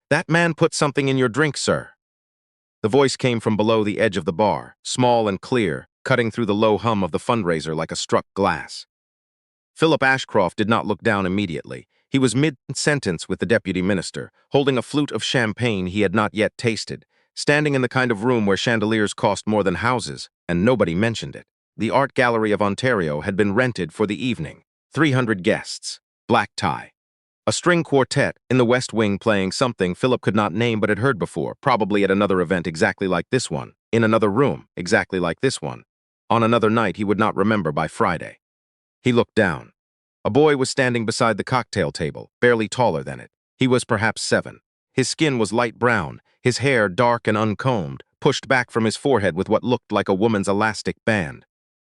"That man put something in your drink, sir." The voice came from below the edge of the bar, small and clear, cutting through the low hum of the fundraiser like a struck glass. Philip Ashcroft did not look down immediately. He was mid-sentence with the deputy minister, holding a flute of champagne he had not yet tasted, standing in the kind of room where chandeliers cost more than houses, and nobody mentioned it. The Art Gallery of Ontario had been rented for the evening. 300 guests. Black tie. A string quartet in the West Wing playing something Philip could not name but had heard before, probably at another event exactly like this one, in another room exactly like this one, on another night he would not remember by Friday. He looked down. A boy was standing beside the cocktail table, barely taller than it. He was perhaps 7. His skin was light brown, his hair dark and uncombed, pushed back from his forehead with what looked like a woman's elastic band.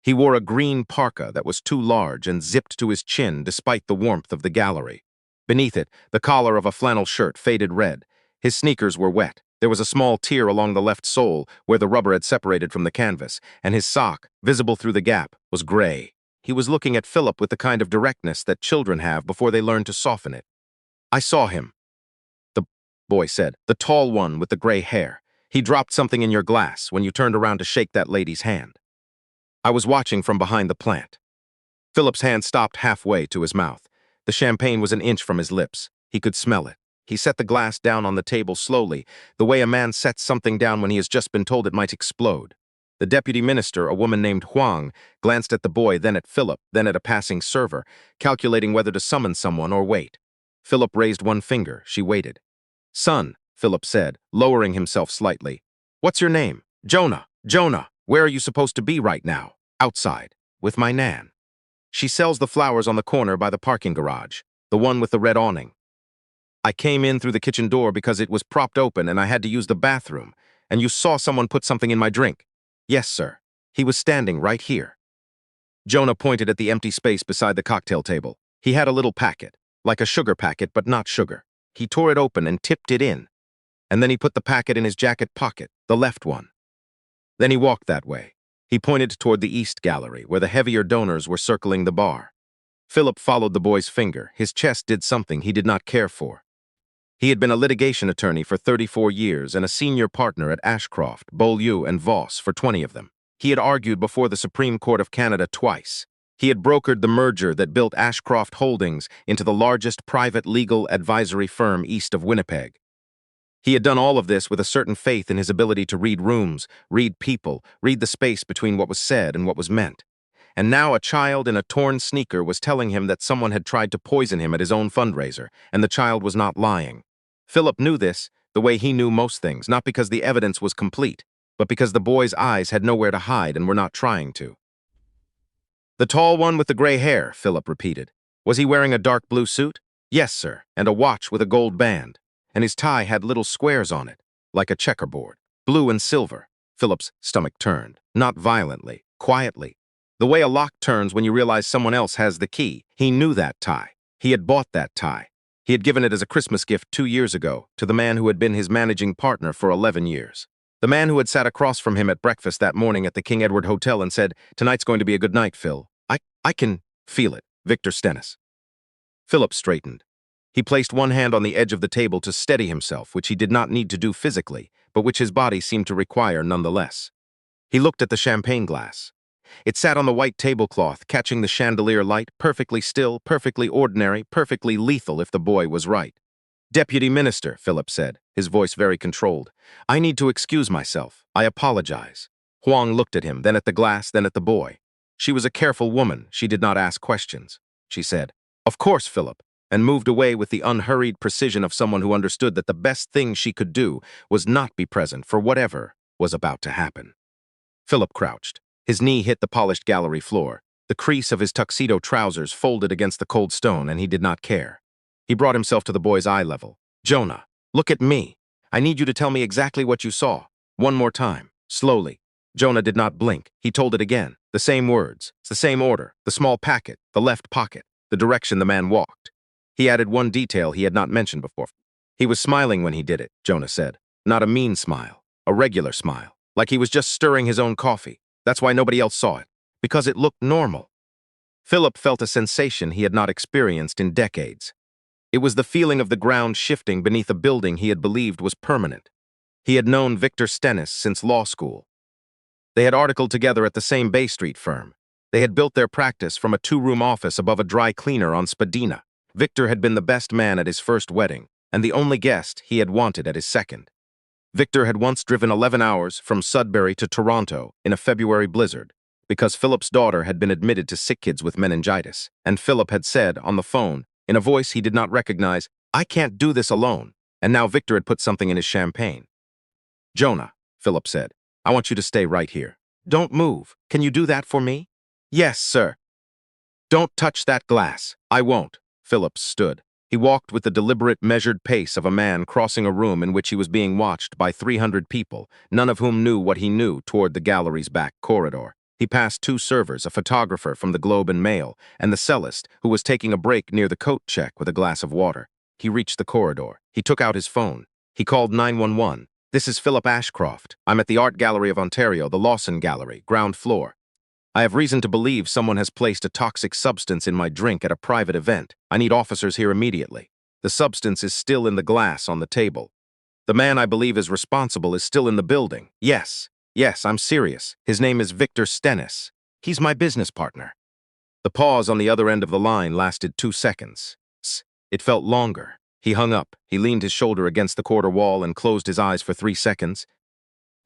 He wore a green parka that was too large and zipped to his chin despite the warmth of the gallery. Beneath it, the collar of a flannel shirt faded red. His sneakers were wet. There was a small tear along the left sole where the rubber had separated from the canvas, and his sock, visible through the gap, was gray. He was looking at Philip with the kind of directness that children have before they learn to soften it. "I saw him," the boy said, "the tall one with the gray hair. He dropped something in your glass when you turned around to shake that lady's hand. I was watching from behind the plant." Philip's hand stopped halfway to his mouth. The champagne was an inch from his lips. He could smell it. He set the glass down on the table slowly, the way a man sets something down when he has just been told it might explode. The deputy minister, a woman named Huang, glanced at the boy, then at Philip, then at a passing server, calculating whether to summon someone or wait. Philip raised one finger. She waited. "Son," Philip said, lowering himself slightly. "What's your name?" "Jonah. Jonah. Where are you supposed to be right now?" "Outside. With my nan. She sells the flowers on the corner by the parking garage, the one with the red awning. I came in through the kitchen door because it was propped open and I had to use the bathroom, and you saw someone put something in my drink." "Yes, sir. He was standing right here." Jonah pointed at the empty space beside the cocktail table. He had a little packet, like a sugar packet but not sugar. He tore it open and tipped it in, and then he put the packet in his jacket pocket, the left one. Then he walked that way. He pointed toward the East Gallery, where the heavier donors were circling the bar. Philip followed the boy's finger. His chest did something he did not care for. He had been a litigation attorney for 34 years and a senior partner at Ashcroft, Beaulieu, and Voss for 20 of them. He had argued before the Supreme Court of Canada twice. He had brokered the merger that built Ashcroft Holdings into the largest private legal advisory firm east of Winnipeg. He had done all of this with a certain faith in his ability to read rooms, read people, read the space between what was said and what was meant. And now a child in a torn sneaker was telling him that someone had tried to poison him at his own fundraiser, and the child was not lying. Philip knew this, the way he knew most things, not because the evidence was complete, but because the boy's eyes had nowhere to hide and were not trying to. "The tall one with the gray hair," Philip repeated. "Was he wearing a dark blue suit?" "Yes, sir, and a watch with a gold band. And his tie had little squares on it, like a checkerboard. Blue and silver." Philip's stomach turned, not violently, quietly. The way a lock turns when you realize someone else has the key. He knew that tie. He had bought that tie. He had given it as a Christmas gift 2 years ago to the man who had been his managing partner for 11 years. The man who had sat across from him at breakfast that morning at the King Edward Hotel and said, "Tonight's going to be a good night, Phil. I can feel it. Victor Stennis." Philip straightened. He placed one hand on the edge of the table to steady himself, which he did not need to do physically, but which his body seemed to require nonetheless. He looked at the champagne glass. It sat on the white tablecloth, catching the chandelier light, perfectly still, perfectly ordinary, perfectly lethal if the boy was right. "Deputy Minister," Philip said, his voice very controlled, "I need to excuse myself. I apologize." Huang looked at him, then at the glass, then at the boy. She was a careful woman. She did not ask questions. She said, "Of course, Philip," and moved away with the unhurried precision of someone who understood that the best thing she could do was not be present for whatever was about to happen. Philip crouched. His knee hit the polished gallery floor. The crease of his tuxedo trousers folded against the cold stone, and he did not care. He brought himself to the boy's eye level. "Jonah, look at me. I need you to tell me exactly what you saw. One more time, slowly." Jonah did not blink. He told it again. The same words, the same order, the small packet, the left pocket, the direction the man walked. He added one detail he had not mentioned before. "He was smiling when he did it," Jonah said. "Not a mean smile, a regular smile, like he was just stirring his own coffee. That's why nobody else saw it, because it looked normal." Philip felt a sensation he had not experienced in decades. It was the feeling of the ground shifting beneath a building he had believed was permanent. He had known Victor Stennis since law school. They had articled together at the same Bay Street firm. They had built their practice from a two-room office above a dry cleaner on Spadina. Victor had been the best man at his first wedding, and the only guest he had wanted at his second. Victor had once driven 11 hours from Sudbury to Toronto in a February blizzard because Philip's daughter had been admitted to sick kids with meningitis, and Philip had said on the phone, in a voice he did not recognize, "I can't do this alone," and now Victor had put something in his champagne. "Jonah," Philip said, "I want you to stay right here. Don't move. Can you do that for me?" "Yes, sir." "Don't touch that glass." "I won't." Philip stood. He walked with the deliberate, measured pace of a man crossing a room in which he was being watched by 300 people, none of whom knew what he knew, toward the gallery's back corridor. He passed two servers, a photographer from the Globe and Mail, and the cellist, who was taking a break near the coat check with a glass of water. He reached the corridor. He took out his phone. He called 911. "This is Philip Ashcroft. I'm at the Art Gallery of Ontario, the Lawson Gallery, ground floor. I have reason to believe someone has placed a toxic substance in my drink at a private event. I need officers here immediately. The substance is still in the glass on the table. The man I believe is responsible is still in the building. Yes, I'm serious. His name is Victor Stennis. He's my business partner." The pause on the other end of the line lasted 2 seconds. It felt longer. He hung up. He leaned his shoulder against the corridor wall and closed his eyes for 3 seconds.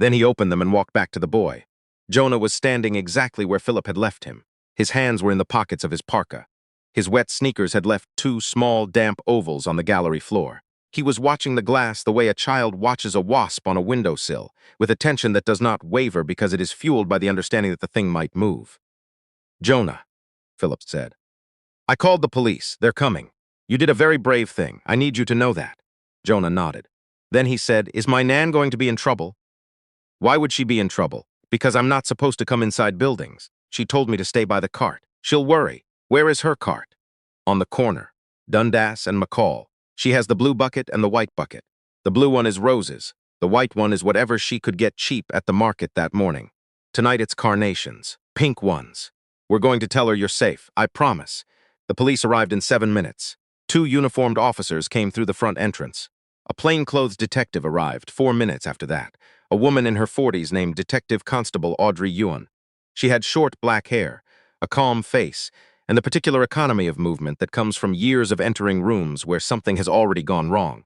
Then he opened them and walked back to the boy. Jonah was standing exactly where Philip had left him. His hands were in the pockets of his parka. His wet sneakers had left 2 small, damp ovals on the gallery floor. He was watching the glass the way a child watches a wasp on a windowsill, with attention that does not waver because it is fueled by the understanding that the thing might move. "Jonah," Philip said, "I called the police. They're coming. You did a very brave thing. I need you to know that." Jonah nodded. Then he said, "Is my Nan going to be in trouble?" "Why would she be in trouble?" "Because I'm not supposed to come inside buildings. She told me to stay by the cart. She'll worry." "Where is her cart?" "On the corner. Dundas and McCall. She has the blue bucket and the white bucket. The blue one is roses. The white one is whatever she could get cheap at the market that morning. Tonight it's carnations. Pink ones. We're going to tell her you're safe, I promise." The police arrived in 7 minutes. 2 uniformed officers came through the front entrance. A plainclothes detective arrived 4 minutes after that. A woman in her 40s named Detective Constable Audrey Yuan. She had short black hair, a calm face, and the particular economy of movement that comes from years of entering rooms where something has already gone wrong.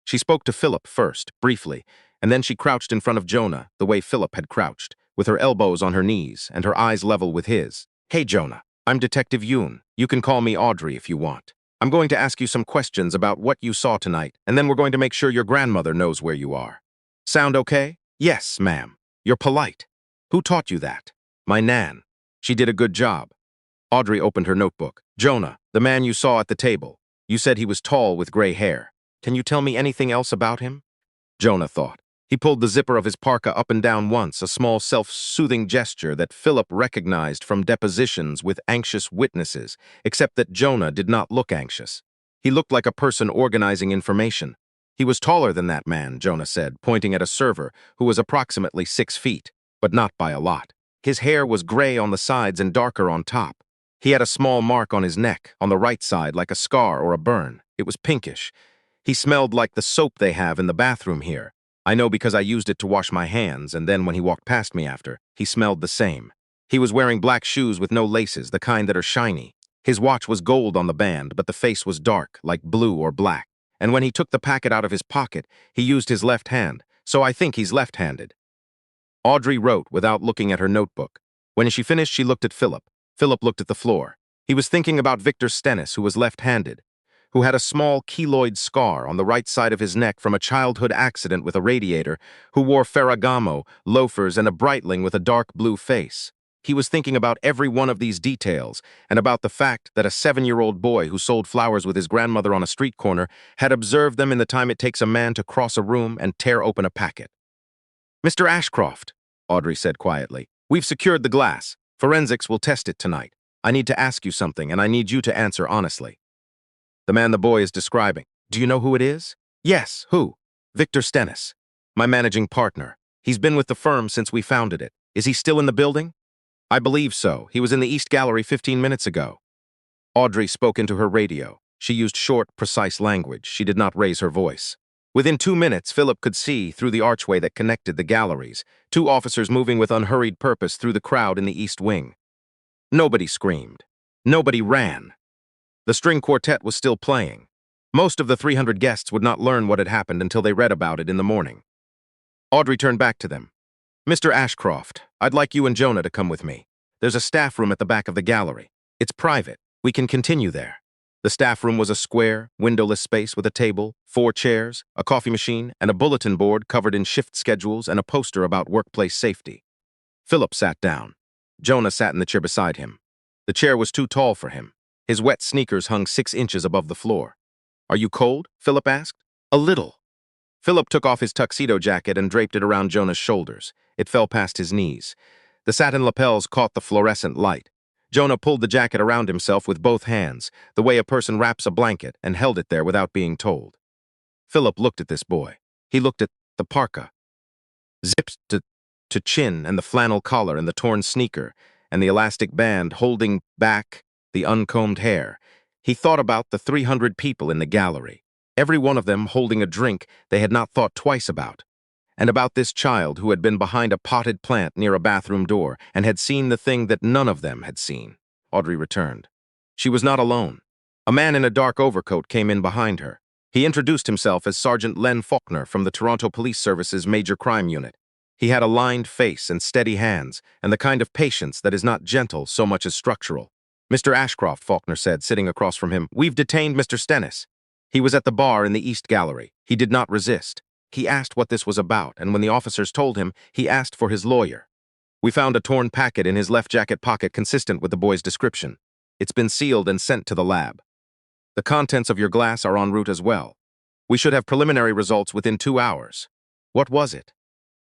She spoke to Philip first, briefly, and then she crouched in front of Jonah the way Philip had crouched, with her elbows on her knees and her eyes level with his. "Hey, Jonah, I'm Detective Yoon. You can call me Audrey if you want. I'm going to ask you some questions about what you saw tonight, and then we're going to make sure your grandmother knows where you are. Sound okay?" "Yes, ma'am. You're polite. Who taught you that?" "My Nan. She did a good job." Audrey opened her notebook. "Jonah, the man you saw at the table. You said he was tall with gray hair. Can you tell me anything else about him?" Jonah thought. He pulled the zipper of his parka up and down once, a small self-soothing gesture that Philip recognized from depositions with anxious witnesses, except that Jonah did not look anxious. He looked like a person organizing information. "He was taller than that man," Jonah said, pointing at a server who was approximately 6 feet, but not by a lot. "His hair was gray on the sides and darker on top. He had a small mark on his neck, on the right side, like a scar or a burn. It was pinkish. He smelled like the soap they have in the bathroom here. I know because I used it to wash my hands, and then when he walked past me after, he smelled the same. He was wearing black shoes with no laces, the kind that are shiny. His watch was gold on the band, but the face was dark, like blue or black. And when he took the packet out of his pocket, he used his left hand, so I think he's left-handed." Audrey wrote without looking at her notebook. When she finished, she looked at Philip. Philip looked at the floor. He was thinking about Victor Stennis, who was left-handed, who had a small keloid scar on the right side of his neck from a childhood accident with a radiator, who wore Ferragamo, loafers, and a Breitling with a dark blue face. He was thinking about every one of these details, and about the fact that a 7-year-old boy who sold flowers with his grandmother on a street corner had observed them in the time it takes a man to cross a room and tear open a packet. "Mr. Ashcroft," Audrey said quietly, "we've secured the glass. Forensics will test it tonight. I need to ask you something, and I need you to answer honestly." "The man the boy is describing. Do you know who it is?" "Yes, who?" "Victor Stennis. My managing partner. He's been with the firm since we founded it. Is he still in the building?" "I believe so. He was in the East Gallery 15 minutes ago." Audrey spoke into her radio. She used short, precise language. She did not raise her voice. Within 2 minutes, Philip could see, through the archway that connected the galleries, two officers moving with unhurried purpose through the crowd in the east wing. Nobody screamed. Nobody ran. The string quartet was still playing. Most of the 300 guests would not learn what had happened until they read about it in the morning. Audrey turned back to them. "Mr. Ashcroft, I'd like you and Jonah to come with me. There's a staff room at the back of the gallery. It's private. We can continue there." The staff room was a square, windowless space with a table, 4 chairs, a coffee machine, and a bulletin board covered in shift schedules and a poster about workplace safety. Philip sat down. Jonah sat in the chair beside him. The chair was too tall for him. His wet sneakers hung 6 inches above the floor. "Are you cold?" Philip asked. "A little." Philip took off his tuxedo jacket and draped it around Jonah's shoulders. It fell past his knees. The satin lapels caught the fluorescent light. Jonah pulled the jacket around himself with both hands, the way a person wraps a blanket, and held it there without being told. Philip looked at this boy. He looked at the parka, zipped to chin, and the flannel collar and the torn sneaker, and the elastic band holding back the uncombed hair. He thought about the 300 people in the gallery, every one of them holding a drink they had not thought twice about, and about this child who had been behind a potted plant near a bathroom door and had seen the thing that none of them had seen. Audrey returned. She was not alone. A man in a dark overcoat came in behind her. He introduced himself as Sergeant Len Faulkner from the Toronto Police Service's Major Crime Unit. He had a lined face and steady hands, and the kind of patience that is not gentle so much as structural. "Mr. Ashcroft," Faulkner said, sitting across from him, "we've detained Mr. Stennis. He was at the bar in the East Gallery. He did not resist. He asked what this was about, and when the officers told him, he asked for his lawyer. We found a torn packet in his left jacket pocket consistent with the boy's description. It's been sealed and sent to the lab. The contents of your glass are en route as well. We should have preliminary results within 2 hours. What was it?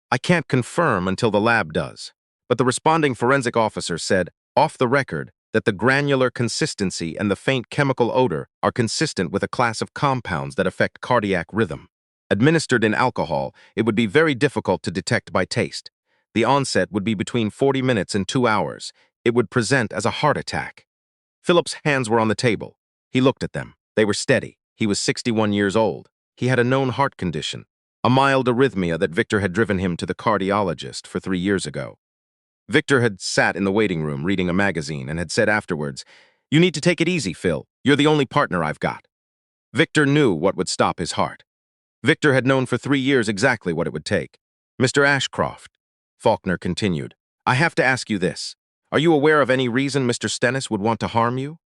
I can't confirm until the lab does, but the responding forensic officer said, off the record, that the granular consistency and the faint chemical odor are consistent with a class of compounds that affect cardiac rhythm. Administered in alcohol, it would be very difficult to detect by taste. The onset would be between 40 minutes and 2 hours. It would present as a heart attack." Philip's hands were on the table. He looked at them. They were steady. He was 61 years old. He had a known heart condition, a mild arrhythmia that Victor had driven him to the cardiologist for 3 years ago. Victor had sat in the waiting room reading a magazine and had said afterwards, "You need to take it easy, Phil. You're the only partner I've got." Victor knew what would stop his heart. Victor had known for 3 years exactly what it would take. "Mr. Ashcroft," Faulkner continued, "I have to ask you this. Are you aware of any reason Mr. Stennis would want to harm you?"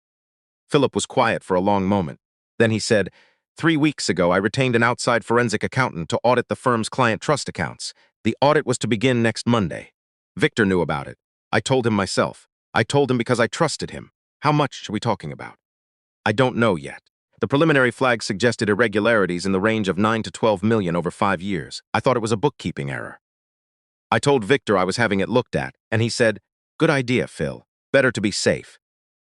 Philip was quiet for a long moment. Then he said, 3 weeks ago, I retained an outside forensic accountant to audit the firm's client trust accounts. The audit was to begin next Monday. Victor knew about it. I told him myself. I told him because I trusted him. How much are we talking about? I don't know yet. The preliminary flag suggested irregularities in the range of 9 to 12 million over 5 years. I thought it was a bookkeeping error. I told Victor I was having it looked at, and he said, "Good idea, Phil. Better to be safe."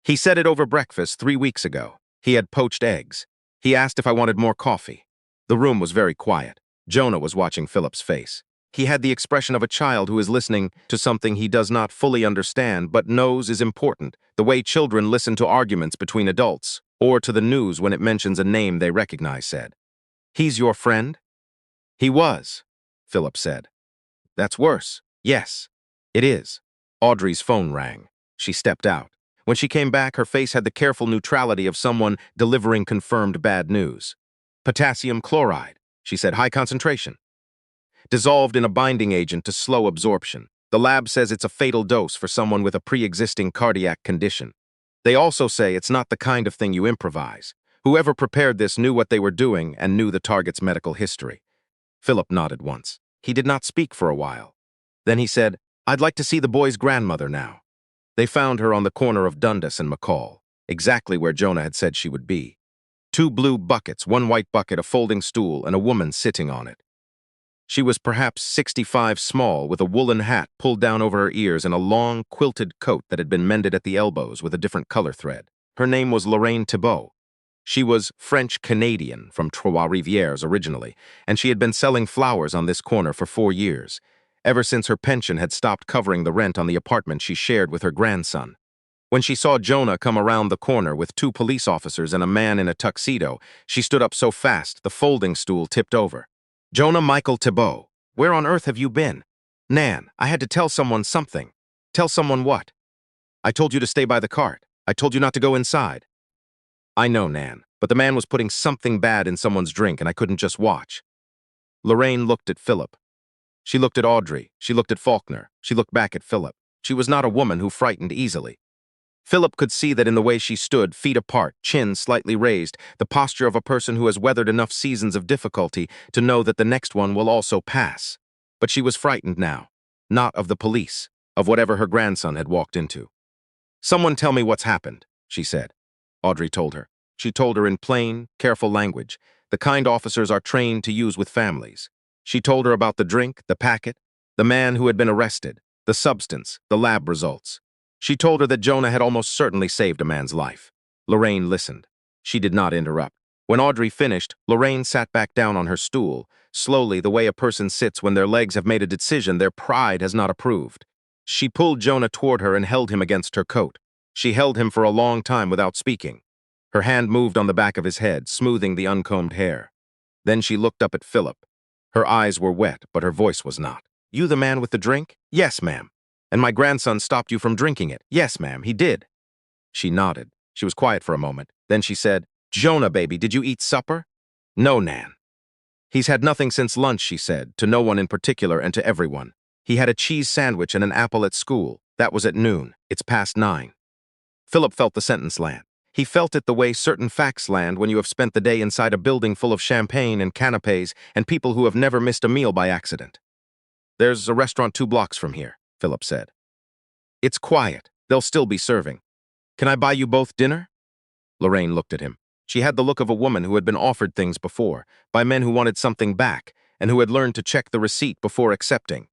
He said it over breakfast 3 weeks ago. He had poached eggs. He asked if I wanted more coffee. The room was very quiet. Jonah was watching Philip's face. He had the expression of a child who is listening to something he does not fully understand but knows is important, the way children listen to arguments between adults, or to the news when it mentions a name they recognize, said. "He's your friend?" "He was," Philip said. "That's worse." "Yes, it is." Audrey's phone rang. She stepped out. When she came back, her face had the careful neutrality of someone delivering confirmed bad news. "Potassium chloride," she said, "high concentration. Dissolved in a binding agent to slow absorption. The lab says it's a fatal dose for someone with a pre-existing cardiac condition. They also say it's not the kind of thing you improvise. Whoever prepared this knew what they were doing and knew the target's medical history." Philip nodded once. He did not speak for a while. Then he said, "I'd like to see the boy's grandmother now." They found her on the corner of Dundas and McCall, exactly where Jonah had said she would be. 2 blue buckets, 1 white bucket, a folding stool, and a woman sitting on it. She was perhaps 65 small, with a woolen hat pulled down over her ears and a long, quilted coat that had been mended at the elbows with a different color thread. Her name was Lorraine Thibault. She was French-Canadian from Trois-Rivières originally, and she had been selling flowers on this corner for 4 years, ever since her pension had stopped covering the rent on the apartment she shared with her grandson. When she saw Jonah come around the corner with two police officers and a man in a tuxedo, she stood up so fast the folding stool tipped over. "Jonah Michael Thibault, where on earth have you been?" "Nan, I had to tell someone something." "Tell someone what?" "I told you to stay by the cart. I told you not to go inside." "I know, Nan, but the man was putting something bad in someone's drink and I couldn't just watch." Lorraine looked at Philip. She looked at Audrey. She looked at Faulkner. She looked back at Philip. She was not a woman who frightened easily. Philip could see that in the way she stood, feet apart, chin slightly raised, the posture of a person who has weathered enough seasons of difficulty to know that the next one will also pass. But she was frightened now, not of the police, of whatever her grandson had walked into. "Someone tell me what's happened," she said. Audrey told her. She told her in plain, careful language, the kind officers are trained to use with families. She told her about the drink, the packet, the man who had been arrested, the substance, the lab results. She told her that Jonah had almost certainly saved a man's life. Lorraine listened. She did not interrupt. When Audrey finished, Lorraine sat back down on her stool, slowly the way a person sits when their legs have made a decision their pride has not approved. She pulled Jonah toward her and held him against her coat. She held him for a long time without speaking. Her hand moved on the back of his head, smoothing the uncombed hair. Then she looked up at Philip. Her eyes were wet, but her voice was not. "You the man with the drink?" "Yes, ma'am." "And my grandson stopped you from drinking it?" "Yes, ma'am, he did." She nodded. She was quiet for a moment. Then she said, "Jonah, baby, did you eat supper?" "No, Nan." "He's had nothing since lunch," she said, to no one in particular and to everyone. "He had a cheese sandwich and an apple at school. That was at noon. It's past 9. Philip felt the sentence land. He felt it the way certain facts land when you have spent the day inside a building full of champagne and canapes and people who have never missed a meal by accident. "There's a restaurant 2 blocks from here," Philip said. "It's quiet. They'll still be serving. Can I buy you both dinner?" Lorraine looked at him. She had the look of a woman who had been offered things before, by men who wanted something back, and who had learned to check the receipt before accepting.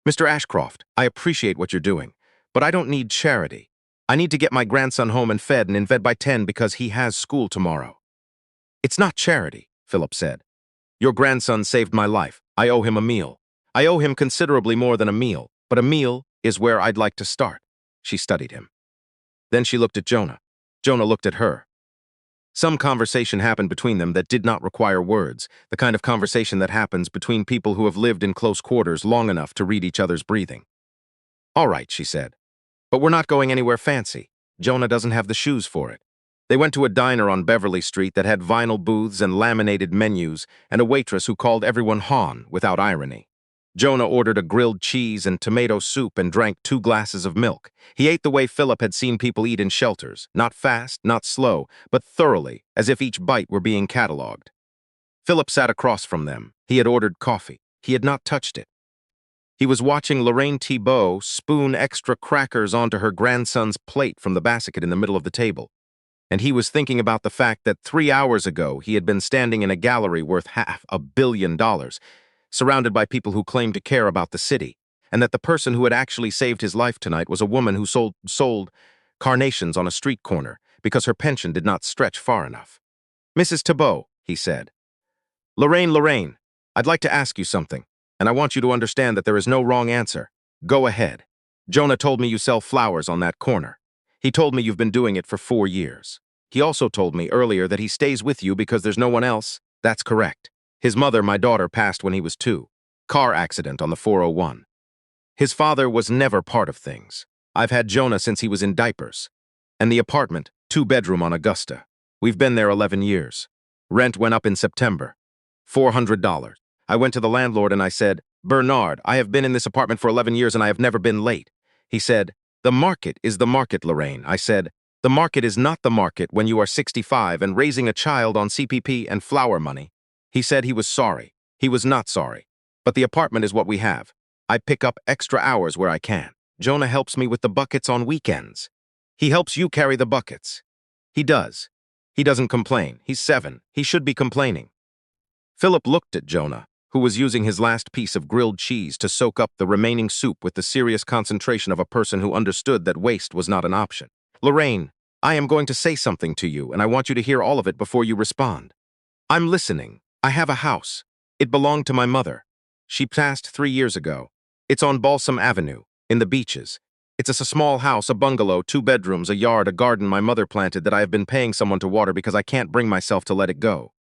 "Mr. Ashcroft, I appreciate what you're doing, but I don't need charity. I need to get my grandson home and fed and in bed by 10 because he has school tomorrow." "It's not charity," Philip said. "Your grandson saved my life. I owe him a meal. I owe him considerably more than a meal, but a meal is where I'd like to start." She studied him. Then she looked at Jonah. Jonah looked at her. Some conversation happened between them that did not require words, the kind of conversation that happens between people who have lived in close quarters long enough to read each other's breathing. "All right," she said. "But we're not going anywhere fancy. Jonah doesn't have the shoes for it." They went to a diner on Beverly Street that had vinyl booths and laminated menus and a waitress who called everyone Han without irony. Jonah ordered a grilled cheese and tomato soup and drank 2 glasses of milk. He ate the way Philip had seen people eat in shelters, not fast, not slow, but thoroughly, as if each bite were being cataloged. Philip sat across from them. He had ordered coffee. He had not touched it. He was watching Lorraine Thibault spoon extra crackers onto her grandson's plate from the basket in the middle of the table. And he was thinking about the fact that 3 hours ago he had been standing in a gallery worth $500 million, surrounded by people who claimed to care about the city, and that the person who had actually saved his life tonight was a woman who sold carnations on a street corner because her pension did not stretch far enough. "Mrs. Thibault," he said. Lorraine, I'd like to ask you something, and I want you to understand that there is no wrong answer. Go ahead. Jonah told me you sell flowers on that corner. He told me you've been doing it for 4 years. He also told me earlier that he stays with you because there's no one else. That's correct. His mother, my daughter, passed when he was 2. Car accident on the 401. His father was never part of things. I've had Jonah since he was in diapers. And the apartment, 2-bedroom on Augusta. We've been there 11 years. Rent went up in September. $400. I went to the landlord and I said, "Bernard, I have been in this apartment for 11 years and I have never been late." He said, "The market is the market, Lorraine." I said, "The market is not the market when you are 65 and raising a child on CPP and flower money." He said he was sorry. He was not sorry. But the apartment is what we have. I pick up extra hours where I can. Jonah helps me with the buckets on weekends. He helps you carry the buckets. He does. He doesn't complain. He's 7. He should be complaining. Philip looked at Jonah, who was using his last piece of grilled cheese to soak up the remaining soup with the serious concentration of a person who understood that waste was not an option. "Lorraine, I am going to say something to you, and I want you to hear all of it before you respond." "I'm listening. I have a house. It belonged to my mother. She passed 3 years ago. It's on Balsam Avenue, in the Beaches. It's a small house, a bungalow, 2 bedrooms, a yard, a garden my mother planted that I have been paying someone to water because I can't bring myself to let it go.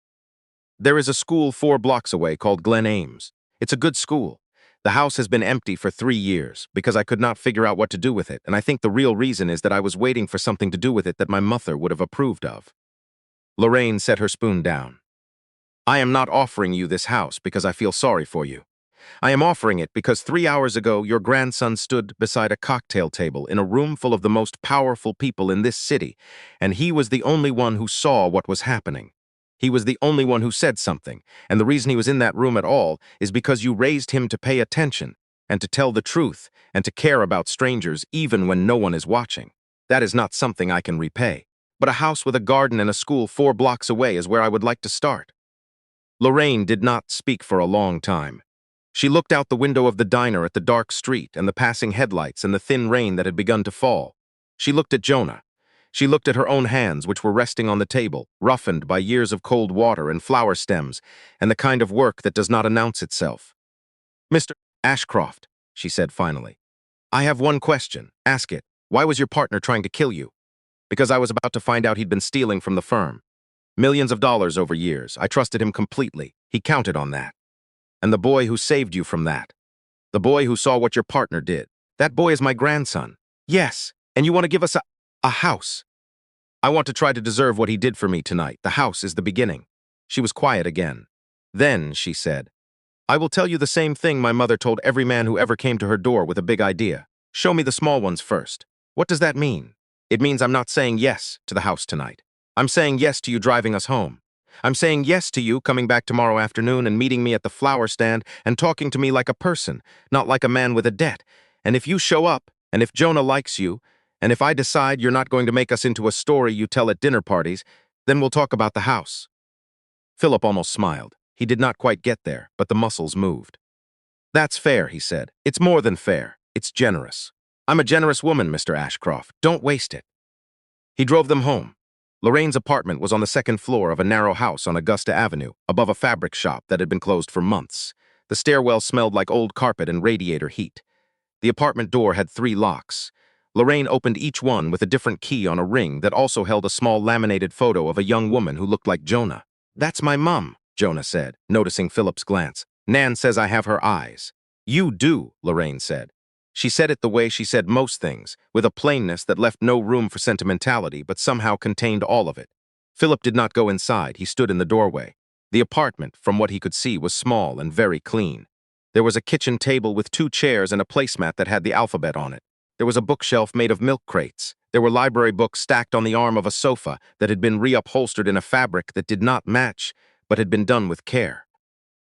There is a school 4 blocks away called Glen Ames. It's a good school. The house has been empty for 3 years because I could not figure out what to do with it, and I think the real reason is that I was waiting for something to do with it that my mother would have approved of. Lorraine set her spoon down. I am not offering you this house because I feel sorry for you. I am offering it because 3 hours ago your grandson stood beside a cocktail table in a room full of the most powerful people in this city, and he was the only one who saw what was happening. He was the only one who said something, and the reason he was in that room at all is because you raised him to pay attention, and to tell the truth, and to care about strangers even when no one is watching. That is not something I can repay. But a house with a garden and a school 4 blocks away is where I would like to start. Lorraine did not speak for a long time. She looked out the window of the diner at the dark street and the passing headlights and the thin rain that had begun to fall. She looked at Jonah. She looked at her own hands, which were resting on the table, roughened by years of cold water and flower stems, and the kind of work that does not announce itself. "Mr. Ashcroft," she said finally, "I have one question. Ask it. Why was your partner trying to kill you?" "Because I was about to find out he'd been stealing from the firm. Millions of dollars over years. I trusted him completely. He counted on that. And the boy who saved you from that. The boy who saw what your partner did. That boy is my grandson. Yes, and you want to give us a house. I want to try to deserve what he did for me tonight. The house is the beginning." She was quiet again. Then she said, "I will tell you the same thing my mother told every man who ever came to her door with a big idea. Show me the small ones first." "What does that mean?" "It means I'm not saying yes to the house tonight. I'm saying yes to you driving us home. I'm saying yes to you coming back tomorrow afternoon and meeting me at the flower stand and talking to me like a person, not like a man with a debt. And if you show up, and if Jonah likes you, and if I decide you're not going to make us into a story you tell at dinner parties, then we'll talk about the house." Philip almost smiled. He did not quite get there, but the muscles moved. "That's fair," he said. "It's more than fair. It's generous. I'm a generous woman, Mr. Ashcroft. Don't waste it." He drove them home. Lorraine's apartment was on the second floor of a narrow house on Augusta Avenue, above a fabric shop that had been closed for months. The stairwell smelled like old carpet and radiator heat. The apartment door had 3 locks. Lorraine opened each one with a different key on a ring that also held a small laminated photo of a young woman who looked like Jonah. "That's my mum," Jonah said, noticing Philip's glance. "Nan says I have her eyes." "You do," Lorraine said. She said it the way she said most things, with a plainness that left no room for sentimentality but somehow contained all of it. Philip did not go inside. He stood in the doorway. The apartment, from what he could see, was small and very clean. There was a kitchen table with 2 chairs and a placemat that had the alphabet on it. There was a bookshelf made of milk crates. There were library books stacked on the arm of a sofa that had been reupholstered in a fabric that did not match, but had been done with care.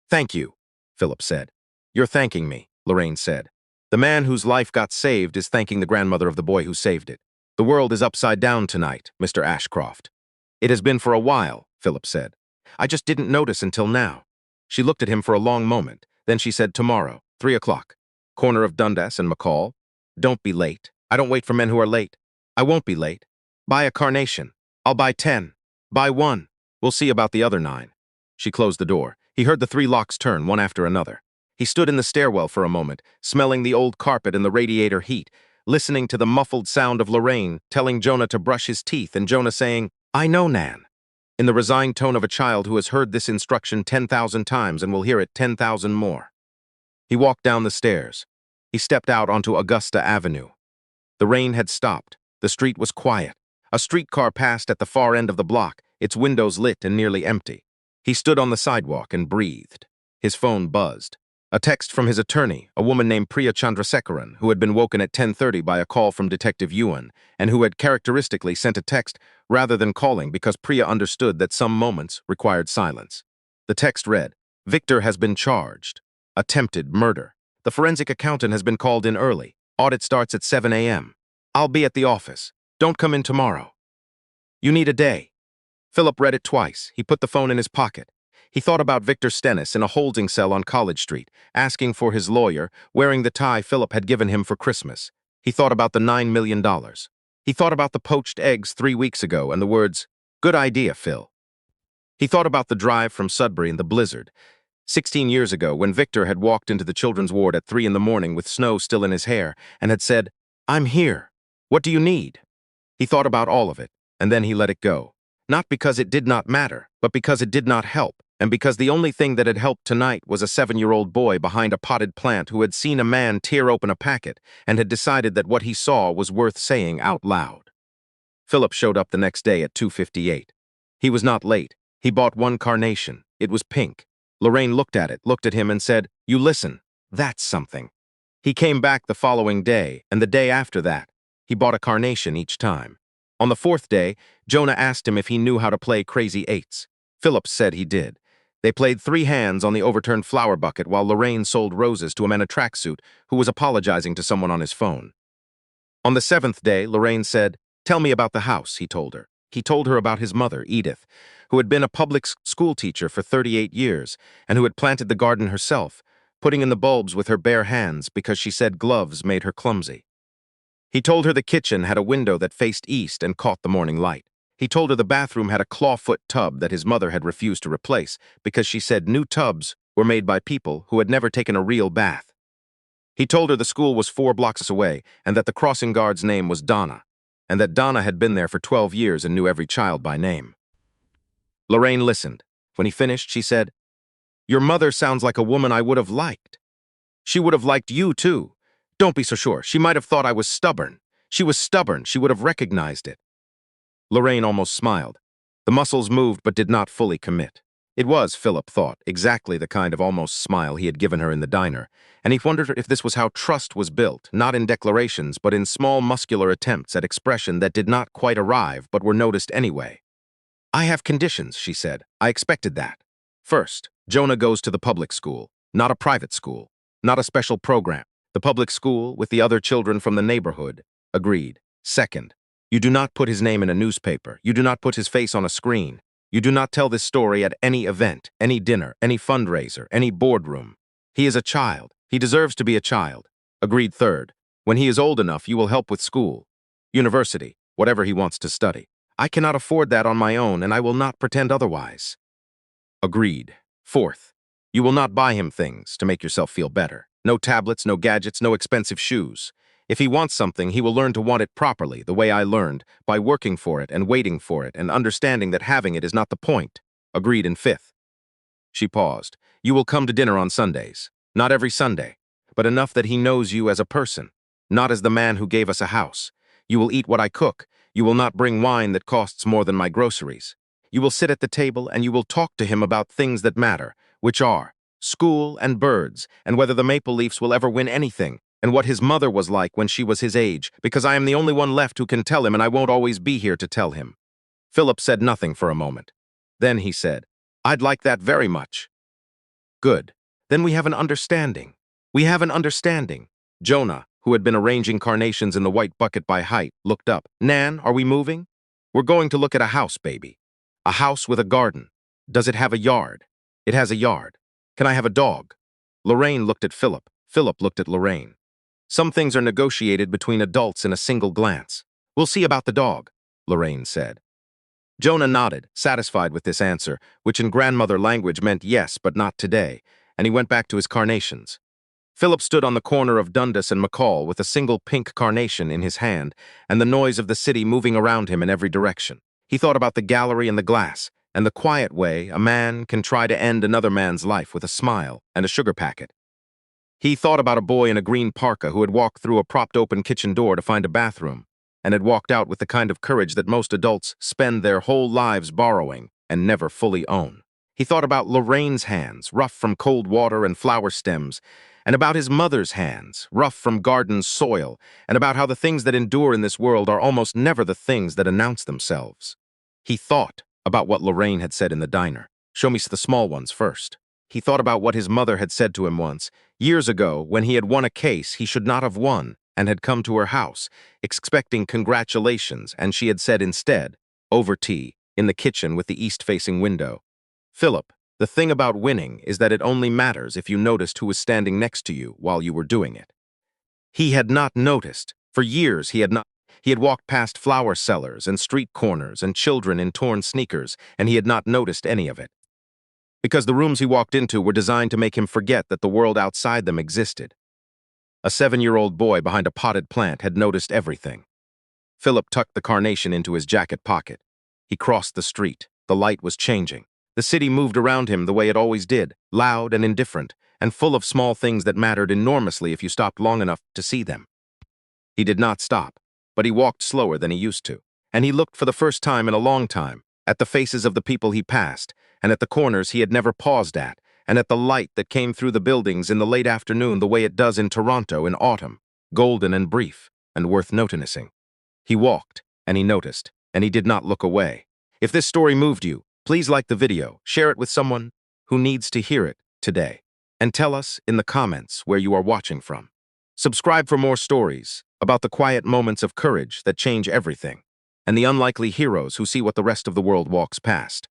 "Thank you," Philip said. "You're thanking me," Lorraine said. "The man whose life got saved is thanking the grandmother of the boy who saved it. The world is upside down tonight, Mr. Ashcroft." "It has been for a while," Philip said. "I just didn't notice until now." She looked at him for a long moment. Then she said, "Tomorrow, 3 o'clock. Corner of Dundas and McCall. Don't be late. I don't wait for men who are late. I won't be late. Buy a carnation. I'll buy 10. Buy 1. We'll see about the other 9. She closed the door. He heard the 3 locks turn, one after another. He stood in the stairwell for a moment, smelling the old carpet and the radiator heat, listening to the muffled sound of Lorraine telling Jonah to brush his teeth and Jonah saying, "I know, Nan," in the resigned tone of a child who has heard this instruction 10,000 times and will hear it 10,000 more. He walked down the stairs. He stepped out onto Augusta Avenue. The rain had stopped. The street was quiet. A streetcar passed at the far end of the block, its windows lit and nearly empty. He stood on the sidewalk and breathed. His phone buzzed. A text from his attorney, a woman named Priya Chandrasekaran, who had been woken at 10:30 by a call from Detective Yuan, and who had characteristically sent a text rather than calling because Priya understood that some moments required silence. The text read, "Victor has been charged. Attempted murder. The forensic accountant has been called in early. Audit starts at 7 a.m. I'll be at the office. Don't come in tomorrow. You need a day." Philip read it twice. He put the phone in his pocket. He thought about Victor Stennis in a holding cell on College Street, asking for his lawyer, wearing the tie Philip had given him for Christmas. He thought about the $9 million. He thought about the poached eggs 3 weeks ago and the words, "Good idea, Phil." He thought about the drive from Sudbury in the blizzard, 16 years ago when Victor had walked into the children's ward at 3 in the morning with snow still in his hair and had said, I'm here. What do you need? He thought about all of it, and then he let it go. Not because it did not matter, but because it did not help, and because the only thing that had helped tonight was a 7-year-old boy behind a potted plant who had seen a man tear open a packet and had decided that what he saw was worth saying out loud. Philip showed up the next day at 2:58. He was not late. He bought one carnation. It was pink. Lorraine looked at it, looked at him, and said, "You listen. That's something." He came back the following day, and the day after that. He bought a carnation each time. On the fourth day, Jonah asked him if he knew how to play crazy eights. Philip said he did. They played 3 hands on the overturned flower bucket while Lorraine sold roses to a man in a tracksuit who was apologizing to someone on his phone. On the 7th day, Lorraine said, "Tell me about the house," he told her. He told her about his mother, Edith, who had been a public school teacher for 38 years and who had planted the garden herself, putting in the bulbs with her bare hands because she said gloves made her clumsy. He told her the kitchen had a window that faced east and caught the morning light. He told her the bathroom had a clawfoot tub that his mother had refused to replace because she said new tubs were made by people who had never taken a real bath. He told her the school was 4 blocks away and that the crossing guard's name was Donna, and that Donna had been there for 12 years and knew every child by name. Lorraine listened. When he finished, she said, "Your mother sounds like a woman I would have liked. She would have liked you, too. Don't be so sure. She might have thought I was stubborn. She was stubborn. She would have recognized it." Lorraine almost smiled. The muscles moved but did not fully commit. It was, Philip thought, exactly the kind of almost smile he had given her in the diner, and he wondered if this was how trust was built, not in declarations but in small muscular attempts at expression that did not quite arrive but were noticed anyway. "I have conditions," she said. "I expected that. First, Jonah goes to the public school, not a private school, not a special program. The public school with the other children from the neighborhood." Agreed. "Second, you do not put his name in a newspaper. You do not put his face on a screen. You do not tell this story at any event, any dinner, any fundraiser, any boardroom. He is a child. He deserves to be a child." Agreed. Third, when he is old enough, you will help with school, university, whatever he wants to study. I cannot afford that on my own, and I will not pretend otherwise." Agreed. Fourth, you will not buy him things to make yourself feel better. No tablets, no gadgets, no expensive shoes. If he wants something, he will learn to want it properly, the way I learned, by working for it and waiting for it and understanding that having it is not the point. Agreed. And fifth. She paused. You will come to dinner on Sundays. Not every Sunday, but enough that he knows you as a person, not as the man who gave us a house. You will eat what I cook. You will not bring wine that costs more than my groceries. You will sit at the table and you will talk to him about things that matter, which are school and birds, and whether the Maple Leafs will ever win anything, and what his mother was like when she was his age, because I am the only one left who can tell him and I won't always be here to tell him." Philip said nothing for a moment. Then he said, "I'd like that very much." "Good. Then we have an understanding. We have an understanding." Jonah, who had been arranging carnations in the white bucket by height, looked up. "Nan, are we moving?" "We're going to look at a house, baby. A house with a garden. Does it have a yard?" "It has a yard." "Can I have a dog?" Lorraine looked at Philip. Philip looked at Lorraine. "Some things are negotiated between adults in a single glance. We'll see about the dog," Lorraine said. Jonah nodded, satisfied with this answer, which in grandmother language meant yes, but not today, and he went back to his carnations. Philip stood on the corner of Dundas and McCall with a single pink carnation in his hand and the noise of the city moving around him in every direction. He thought about the gallery and the glass, and the quiet way a man can try to end another man's life with a smile and a sugar packet. He thought about a boy in a green parka who had walked through a propped-open kitchen door to find a bathroom, and had walked out with the kind of courage that most adults spend their whole lives borrowing and never fully own. He thought about Lorraine's hands, rough from cold water and flower stems, and about his mother's hands, rough from garden soil, and about how the things that endure in this world are almost never the things that announce themselves. He thought about what Lorraine had said in the diner. "Show me the small ones first." He thought about what his mother had said to him once, years ago, when he had won a case he should not have won, and had come to her house, expecting congratulations, and she had said instead, over tea, in the kitchen with the east-facing window, "Philip, the thing about winning is that it only matters if you noticed who was standing next to you while you were doing it." He had not noticed. For years he had not. He had walked past flower sellers and street corners and children in torn sneakers, and he had not noticed any of it. Because the rooms he walked into were designed to make him forget that the world outside them existed. A 7-year-old boy behind a potted plant had noticed everything. Philip tucked the carnation into his jacket pocket. He crossed the street. The light was changing. The city moved around him the way it always did, loud and indifferent, and full of small things that mattered enormously if you stopped long enough to see them. He did not stop, but he walked slower than he used to, and he looked for the first time in a long time at the faces of the people he passed, and at the corners he had never paused at, and at the light that came through the buildings in the late afternoon the way it does in Toronto in autumn, golden and brief, and worth noticing. He walked, and he noticed, and he did not look away. If this story moved you, please like the video, share it with someone who needs to hear it today, and tell us in the comments where you are watching from. Subscribe for more stories about the quiet moments of courage that change everything, and the unlikely heroes who see what the rest of the world walks past.